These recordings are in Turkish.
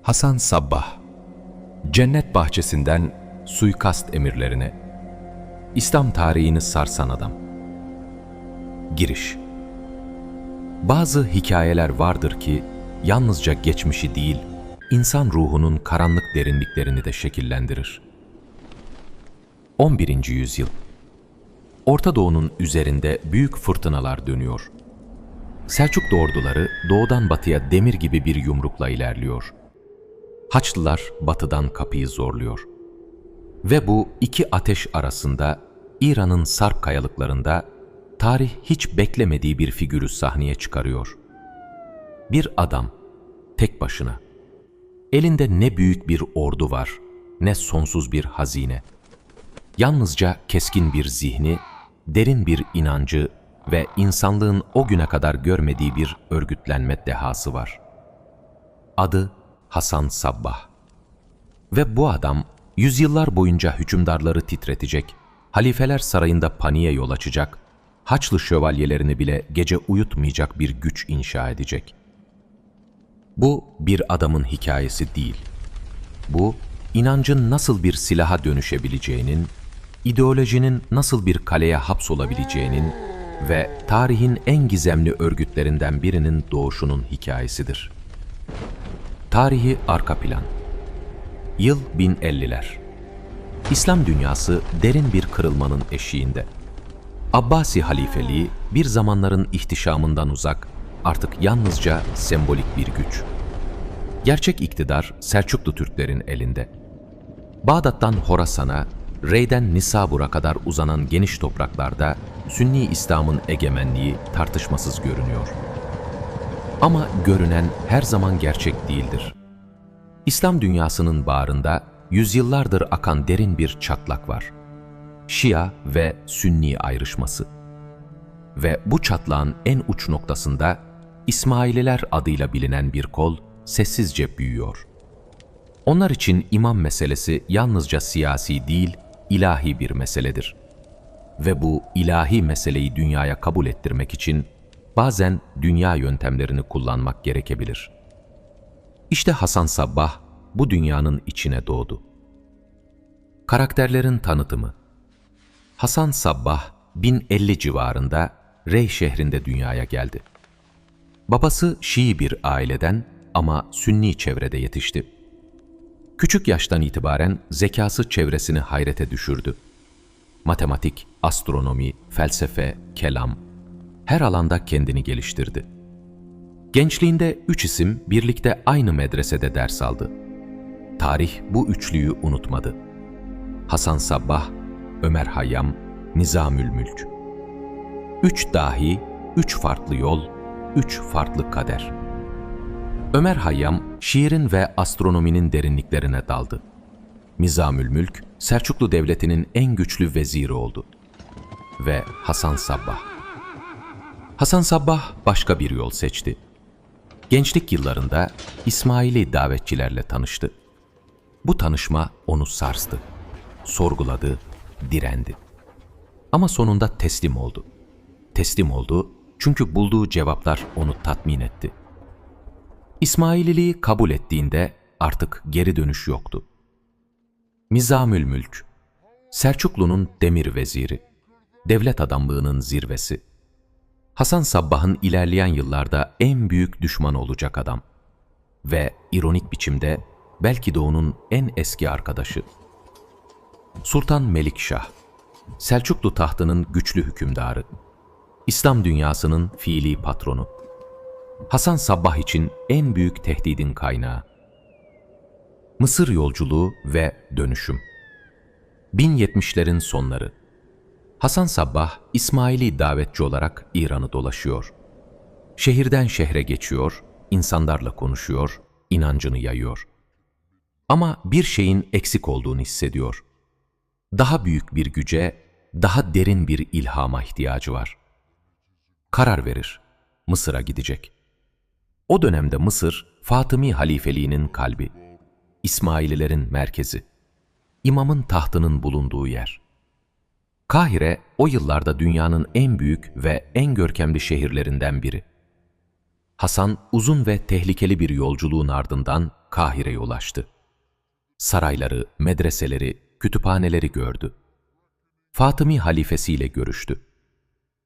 Hasan Sabbah, cennet bahçesinden suikast emirlerine, İslam tarihini sarsan adam. Giriş. Bazı hikayeler vardır ki, yalnızca geçmişi değil, insan ruhunun karanlık derinliklerini de şekillendirir. 11. yüzyıl. Orta Doğu'nun üzerinde büyük fırtınalar dönüyor. Selçuklu orduları doğudan batıya demir gibi bir yumrukla ilerliyor. Haçlılar batıdan kapıyı zorluyor. Ve bu iki ateş arasında İran'ın Sarp kayalıklarında tarih hiç beklemediği bir figürü sahneye çıkarıyor. Bir adam, tek başına. Elinde ne büyük bir ordu var, ne sonsuz bir hazine. Yalnızca keskin bir zihni, derin bir inancı ve insanlığın o güne kadar görmediği bir örgütlenme dehası var. Adı Hasan Sabbah. Ve bu adam, yüzyıllar boyunca hükümdarları titretecek, halifeler sarayında paniğe yol açacak, Haçlı şövalyelerini bile gece uyutmayacak bir güç inşa edecek. Bu bir adamın hikayesi değil. Bu, inancın nasıl bir silaha dönüşebileceğinin, ideolojinin nasıl bir kaleye hapsolabileceğinin ve tarihin en gizemli örgütlerinden birinin doğuşunun hikayesidir. Tarihi arka plan. Yıl 1050'ler. İslam dünyası derin bir kırılmanın eşiğinde. Abbasi halifeliği bir zamanların ihtişamından uzak, artık yalnızca sembolik bir güç. Gerçek iktidar Selçuklu Türklerin elinde. Bağdat'tan Horasan'a, Rey'den Nisabur'a kadar uzanan geniş topraklarda Sünni İslam'ın egemenliği tartışmasız görünüyor. Ama görünen her zaman gerçek değildir. İslam dünyasının bağrında yüzyıllardır akan derin bir çatlak var. Şia ve Sünni ayrışması. Ve bu çatlağın en uç noktasında İsmaililer adıyla bilinen bir kol sessizce büyüyor. Onlar için imam meselesi yalnızca siyasi değil, ilahi bir meseledir. Ve bu ilahi meseleyi dünyaya kabul ettirmek için bazen dünya yöntemlerini kullanmak gerekebilir. İşte Hasan Sabbah bu dünyanın içine doğdu. Karakterlerin tanıtımı. Hasan Sabbah 1050 civarında Rey şehrinde dünyaya geldi. Babası Şii bir aileden ama Sünni çevrede yetişti. Küçük yaştan itibaren zekası çevresini hayrete düşürdü. Matematik, astronomi, felsefe, kelam, her alanda kendini geliştirdi. Gençliğinde 3 isim birlikte aynı medresede ders aldı. Tarih bu üçlüyü unutmadı. Hasan Sabbah, Ömer Hayyam, Nizamülmülk. 3 dahi, 3 farklı yol, 3 farklı kader. Ömer Hayyam, şiirin ve astronominin derinliklerine daldı. Nizamülmülk, Selçuklu Devleti'nin en güçlü veziri oldu. Ve Hasan Sabbah. Hasan Sabbah başka bir yol seçti. Gençlik yıllarında İsmaili davetçilerle tanıştı. Bu tanışma onu sarstı. Sorguladı, direndi. Ama sonunda teslim oldu. Teslim oldu çünkü bulduğu cevaplar onu tatmin etti. İsmaililiği kabul ettiğinde artık geri dönüş yoktu. Nizamülmülk, Selçuklu'nun demir veziri, devlet adamlığının zirvesi. Hasan Sabbah'ın ilerleyen yıllarda en büyük düşmanı olacak adam. Ve ironik biçimde belki de onun en eski arkadaşı. Sultan Melikşah, Selçuklu tahtının güçlü hükümdarı, İslam dünyasının fiili patronu. Hasan Sabbah için en büyük tehdidin kaynağı. Mısır yolculuğu ve dönüşüm. 1070'lerin sonları. Hasan Sabbah, İsmaili davetçi olarak İran'ı dolaşıyor. Şehirden şehre geçiyor, insanlarla konuşuyor, inancını yayıyor. Ama bir şeyin eksik olduğunu hissediyor. Daha büyük bir güce, daha derin bir ilhama ihtiyacı var. Karar verir, Mısır'a gidecek. O dönemde Mısır, Fatımi halifeliğinin kalbi, İsmaililerin merkezi, imamın tahtının bulunduğu yer. Kahire, o yıllarda dünyanın en büyük ve en görkemli şehirlerinden biri. Hasan uzun ve tehlikeli bir yolculuğun ardından Kahire'ye ulaştı. Sarayları, medreseleri, kütüphaneleri gördü. Fatımi halifesiyle görüştü.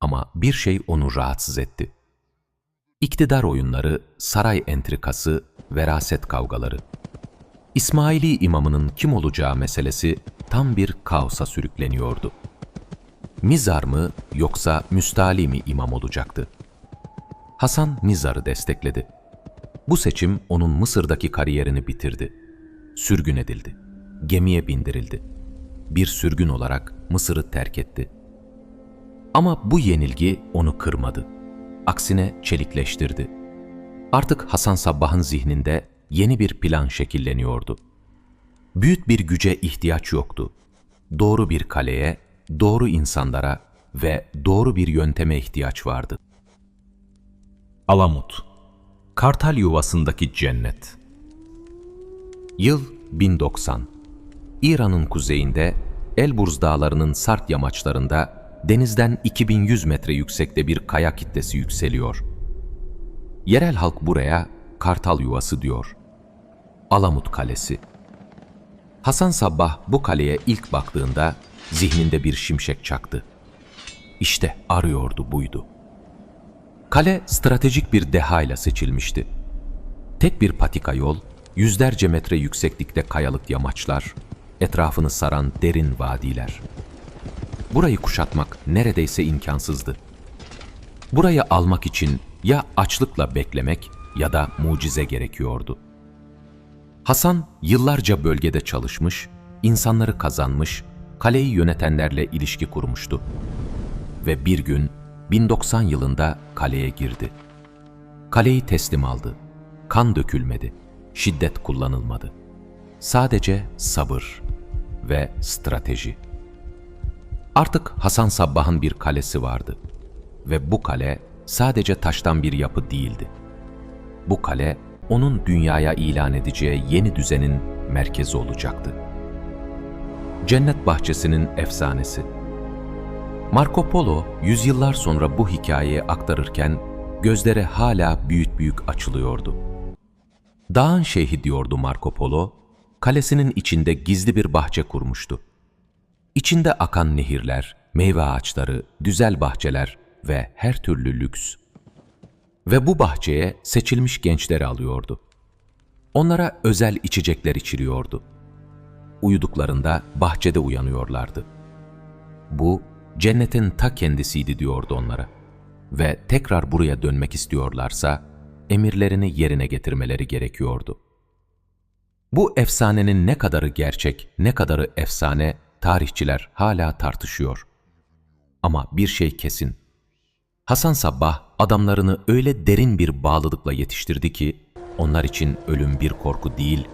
Ama bir şey onu rahatsız etti. İktidar oyunları, saray entrikası, veraset kavgaları. İsmaili imamının kim olacağı meselesi tam bir kaosa sürükleniyordu. Mizar mı yoksa Müstali mi imam olacaktı? Hasan Mizar'ı destekledi. Bu seçim onun Mısır'daki kariyerini bitirdi. Sürgün edildi. Gemiye bindirildi. Bir sürgün olarak Mısır'ı terk etti. Ama bu yenilgi onu kırmadı. Aksine çelikleştirdi. Artık Hasan Sabbah'ın zihninde yeni bir plan şekilleniyordu. Büyük bir güce ihtiyaç yoktu. Doğru bir kaleye, doğru insanlara ve doğru bir yönteme ihtiyaç vardı. Alamut, Kartal Yuvasındaki Cennet. Yıl 1090. İran'ın kuzeyinde Elburz Dağları'nın sart yamaçlarında denizden 2100 metre yüksekte bir kaya kitlesi yükseliyor. Yerel halk buraya Kartal Yuvası diyor. Alamut Kalesi. Hasan Sabbah bu kaleye ilk baktığında zihninde bir şimşek çaktı. İşte arıyordu buydu. Kale stratejik bir dehayla seçilmişti. Tek bir patika yol, yüzlerce metre yükseklikte kayalık yamaçlar, etrafını saran derin vadiler. Burayı kuşatmak neredeyse imkansızdı. Burayı almak için ya açlıkla beklemek ya da mucize gerekiyordu. Hasan yıllarca bölgede çalışmış, insanları kazanmış, kaleyi yönetenlerle ilişki kurmuştu. Ve bir gün 1090 yılında kaleye girdi. Kaleyi teslim aldı. Kan dökülmedi, şiddet kullanılmadı. Sadece sabır ve strateji. Artık Hasan Sabbah'ın bir kalesi vardı. Ve bu kale sadece taştan bir yapı değildi. Bu kale, onun dünyaya ilan edeceği yeni düzenin merkezi olacaktı. Cennet Bahçesi'nin efsanesi. Marco Polo, yüzyıllar sonra bu hikayeyi aktarırken gözleri hala büyük büyük açılıyordu. Dağın şeyhi diyordu Marco Polo, kalesinin içinde gizli bir bahçe kurmuştu. İçinde akan nehirler, meyve ağaçları, güzel bahçeler ve her türlü lüks. Ve bu bahçeye seçilmiş gençleri alıyordu. Onlara özel içecekler içiriyordu. Uyuduklarında bahçede uyanıyorlardı. Bu, cennetin ta kendisiydi diyordu onlara. Ve tekrar buraya dönmek istiyorlarsa, emirlerini yerine getirmeleri gerekiyordu. Bu efsanenin ne kadarı gerçek, ne kadarı efsane, tarihçiler hala tartışıyor. Ama bir şey kesin. Hasan Sabbah adamlarını öyle derin bir bağlılıkla yetiştirdi ki, onlar için ölüm bir korku değil,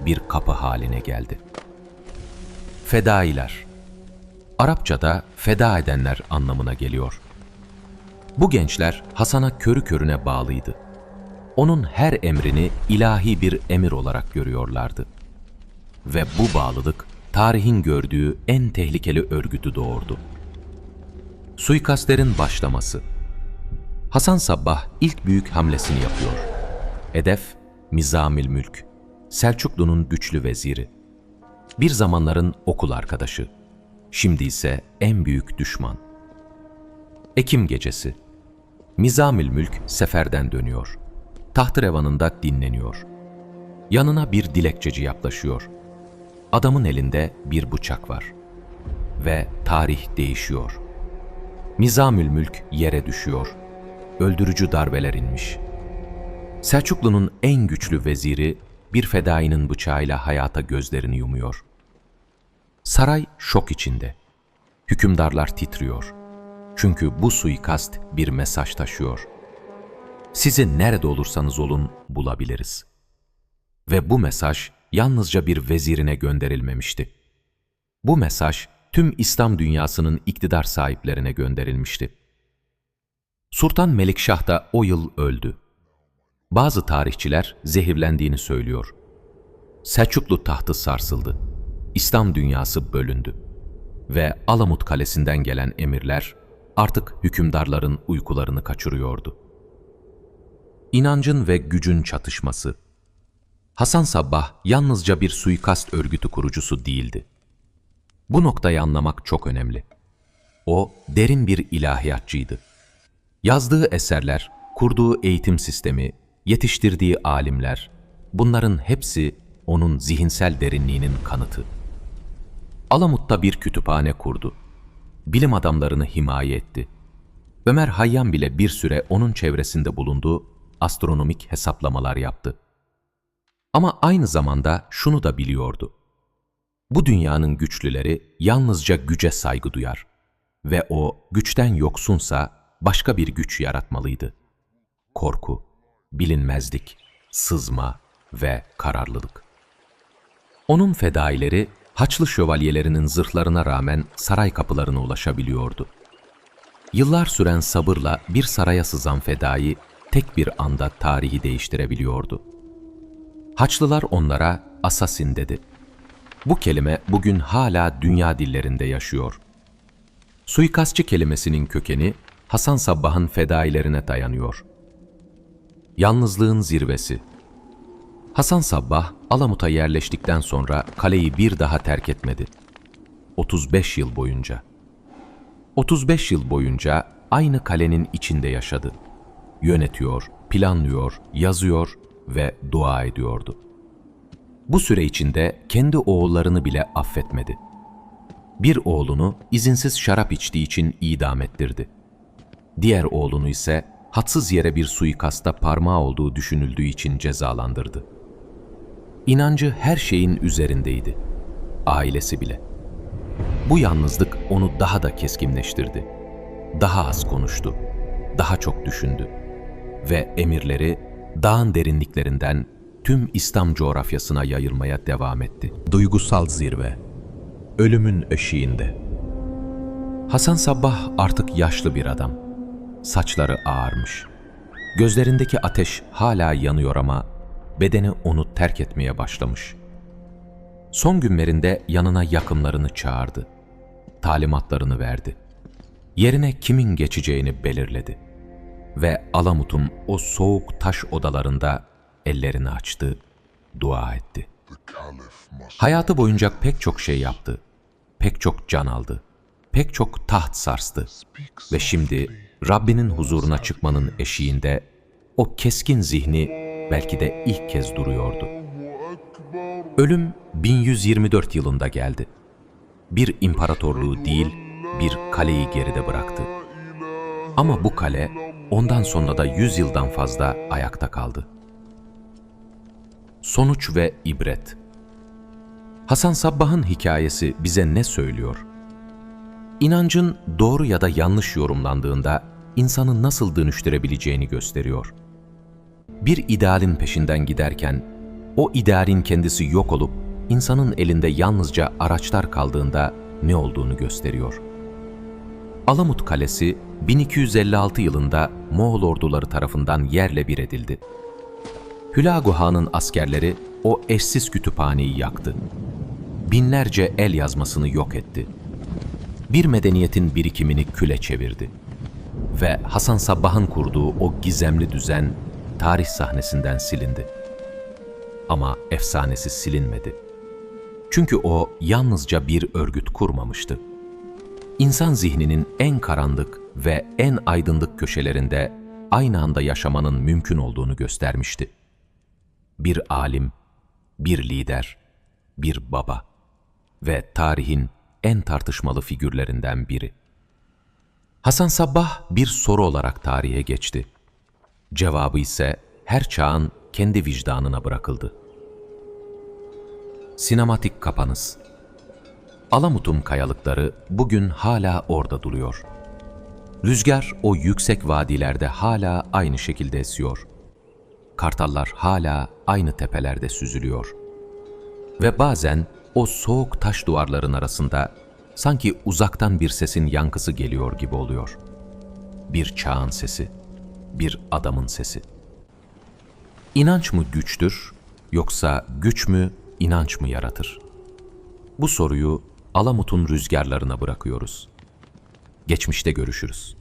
bir kapı haline geldi. Fedailer. Arapçada feda edenler anlamına geliyor. Bu gençler Hasan'a körü körüne bağlıydı. Onun her emrini ilahi bir emir olarak görüyorlardı. Ve bu bağlılık, tarihin gördüğü en tehlikeli örgütü doğurdu. Suikastlerin başlaması. Hasan Sabbah ilk büyük hamlesini yapıyor. Hedef, Nizamil Mülk, Selçuklu'nun güçlü veziri. Bir zamanların okul arkadaşı, şimdi ise en büyük düşman. Ekim gecesi. Nizamil Mülk seferden dönüyor. Taht-ı-Revan'ında dinleniyor. Yanına bir dilekçeci yaklaşıyor. Adamın elinde bir bıçak var. Ve tarih değişiyor. Nizamül Mülk yere düşüyor. Öldürücü darbeler inmiş. Selçuklu'nun en güçlü veziri bir fedainin bıçağıyla hayata gözlerini yumuyor. Saray şok içinde. Hükümdarlar titriyor. Çünkü bu suikast bir mesaj taşıyor. Sizi nerede olursanız olun bulabiliriz. Ve bu mesaj yalnızca bir vezirine gönderilmemişti. Bu mesaj tüm İslam dünyasının iktidar sahiplerine gönderilmişti. Sultan Melikşah da o yıl öldü. Bazı tarihçiler zehirlendiğini söylüyor. Selçuklu tahtı sarsıldı. İslam dünyası bölündü. Ve Alamut Kalesi'nden gelen emirler artık hükümdarların uykularını kaçırıyordu. İnancın ve gücün çatışması. Hasan Sabbah yalnızca bir suikast örgütü kurucusu değildi. Bu noktayı anlamak çok önemli. O derin bir ilahiyatçıydı. Yazdığı eserler, kurduğu eğitim sistemi, yetiştirdiği alimler, bunların hepsi onun zihinsel derinliğinin kanıtı. Alamut'ta bir kütüphane kurdu. Bilim adamlarını himaye etti. Ömer Hayyam bile bir süre onun çevresinde bulunduğu astronomik hesaplamalar yaptı. Ama aynı zamanda şunu da biliyordu. Bu dünyanın güçlüleri yalnızca güce saygı duyar ve o güçten yoksunsa başka bir güç yaratmalıydı. Korku, bilinmezlik, sızma ve kararlılık. Onun fedaileri Haçlı şövalyelerinin zırhlarına rağmen saray kapılarına ulaşabiliyordu. Yıllar süren sabırla bir saraya sızan fedai tek bir anda tarihi değiştirebiliyordu. Haçlılar onlara asasin dedi. Bu kelime bugün hala dünya dillerinde yaşıyor. Suikastçı kelimesinin kökeni Hasan Sabbah'ın fedailerine dayanıyor. Yalnızlığın zirvesi. Hasan Sabbah, Alamut'a yerleştikten sonra kaleyi bir daha terk etmedi. 35 yıl boyunca. 35 yıl boyunca aynı kalenin içinde yaşadı. Yönetiyor, planlıyor, yazıyor ve dua ediyordu. Bu süre içinde kendi oğullarını bile affetmedi. Bir oğlunu izinsiz şarap içtiği için idam ettirdi. Diğer oğlunu ise hadsız yere bir suikasta parmağı olduğu düşünüldüğü için cezalandırdı. İnancı her şeyin üzerindeydi. Ailesi bile. Bu yalnızlık onu daha da keskinleştirdi. Daha az konuştu, daha çok düşündü ve emirleri dağın derinliklerinden tüm İslam coğrafyasına yayılmaya devam etti. Duygusal zirve, ölümün eşiğinde. Hasan Sabbah artık yaşlı bir adam. Saçları ağarmış. Gözlerindeki ateş hala yanıyor ama bedeni onu terk etmeye başlamış. Son günlerinde yanına yakınlarını çağırdı. Talimatlarını verdi. Yerine kimin geçeceğini belirledi. Ve Alamut'un o soğuk taş odalarında ellerini açtı, dua etti. Hayatı boyunca pek çok şey yaptı. Pek çok can aldı. Pek çok taht sarstı. Ve şimdi Rabbinin huzuruna çıkmanın eşiğinde o keskin zihni belki de ilk kez duruyordu. Ölüm 1124 yılında geldi. Bir imparatorluğu değil, bir kaleyi geride bıraktı. Ama bu kale ondan sonra da 100 yıldan fazla ayakta kaldı. Sonuç ve ibret. Hasan Sabbah'ın hikayesi bize ne söylüyor? İnancın doğru ya da yanlış yorumlandığında insanı nasıl dönüştürebileceğini gösteriyor. Bir idealin peşinden giderken, o idealin kendisi yok olup insanın elinde yalnızca araçlar kaldığında ne olduğunu gösteriyor. Alamut Kalesi 1256 yılında Moğol orduları tarafından yerle bir edildi. Hülagü Han'ın askerleri o eşsiz kütüphaneyi yaktı. Binlerce el yazmasını yok etti. Bir medeniyetin birikimini küle çevirdi. Ve Hasan Sabbah'ın kurduğu o gizemli düzen tarih sahnesinden silindi. Ama efsanesi silinmedi. Çünkü o yalnızca bir örgüt kurmamıştı. İnsan zihninin en karanlık ve en aydınlık köşelerinde aynı anda yaşamanın mümkün olduğunu göstermişti. Bir alim, bir lider, bir baba ve tarihin en tartışmalı figürlerinden biri. Hasan Sabbah bir soru olarak tarihe geçti. Cevabı ise her çağın kendi vicdanına bırakıldı. Sinematik kapanış. Alamut'un kayalıkları bugün hala orada duruyor. Rüzgar o yüksek vadilerde hala aynı şekilde esiyor. Kartallar hala aynı tepelerde süzülüyor. Ve bazen o soğuk taş duvarların arasında sanki uzaktan bir sesin yankısı geliyor gibi oluyor. Bir çağın sesi, bir adamın sesi. İnanç mı güçtür, yoksa güç mü inanç mı yaratır? Bu soruyu Alamut'un rüzgarlarına bırakıyoruz. Geçmişte görüşürüz.